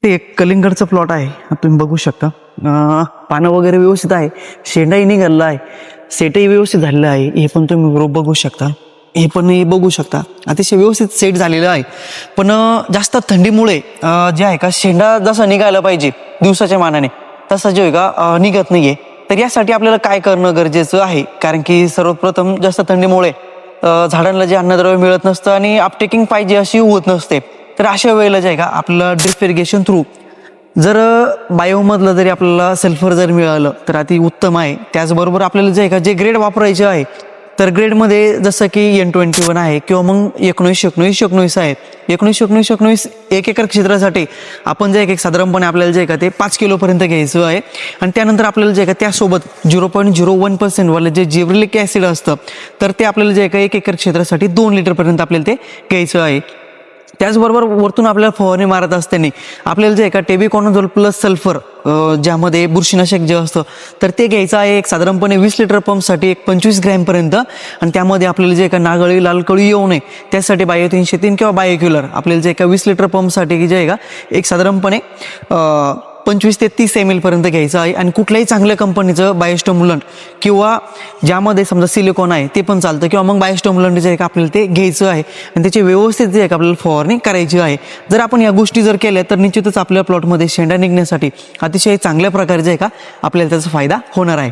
ते एक कलिंगडचं प्लॉट आहे, तुम्ही बघू शकता. पानं वगैरे व्यवस्थित आहे, शेंडाही निघालेला आहे, सेटही व्यवस्थित झालेलं आहे. हे पण तुम्ही बरोबर बघू शकता. हे पण बघू शकता, अतिशय व्यवस्थित सेट झालेलं आहे. पण जास्त थंडीमुळे जे आहे का शेंडा जसा निघायला पाहिजे दिवसाच्या मानाने तसा जो आहे का निघत नाही आहे. तर यासाठी आपल्याला काय करणं गरजेचं आहे, कारण की सर्वप्रथम जास्त थंडीमुळे झाडांना जे अन्नद्रव्य मिळत नसतं आणि अपटेकिंग पाहिजे अशी होत नसते. तर अशा वेळेला जे आहे का आपल्याला ड्रिप इरिगेशन थ्रू जर बायोमधलं जरी आपल्याला सल्फर जर मिळालं तर अति उत्तम आहे. त्याचबरोबर आपल्याला जे आहे का जे ग्रेड वापरायचे आहे तर ग्रेडमध्ये जसं की N21 आहे किंवा मग 19-19-19 आहे. 19-19-19 एक एकर क्षेत्रासाठी आपण जे एक साधारणपणे आपल्याला जे आहे का ते 5 किलोपर्यंत घ्यायचं आहे. आणि त्यानंतर आपल्याला जे आहे का त्यासोबत 0.01% वाले जे जिब्रेलिक ॲसिड असतं तर ते आपल्याला जे आहे का 1 एकर क्षेत्रासाठी 2 लिटरपर्यंत आपल्याला ते घ्यायचं आहे. त्याचबरोबर वरतून आपल्याला फवारणी मारत असताना आपल्याला जे आहे का टेबिकॉनोझोल प्लस सल्फर ज्यामध्ये बुरशीनाशक जे असतं तर ते घ्यायचं आहे. एक साधारणपणे 20 लिटर पंपसाठी एक 25 ग्रॅमपर्यंत. आणि त्यामध्ये आपल्याला जे का नागळी लाल कळी येऊ नये त्यासाठी बायो 303 किंवा बायोक्युलर आपल्याला जे का 20 लिटर पंपसाठी जे आहे का एक साधारणपणे 25 ते 30 ml पर्यंत घ्यायचं आहे. आणि कुठल्याही चांगल्या कंपनीचं बायोस्टिम्युलंट किंवा ज्यामध्ये समजा सिलिकॉन आहे ते पण चालतं किंवा मग बायोस्टिम्युलंट जे आहे का आपल्याला ते घ्यायचं आहे आणि त्याची व्यवस्थित जे आहे का आपल्याला फवारणी करायची आहे. जर आपण या गोष्टी जर केल्या तर निश्चितच आपल्या प्लॉटमध्ये शेंडा निघण्यासाठी अतिशय चांगल्या प्रकारे जे आहे का आपल्याला त्याचा फायदा होणार आहे.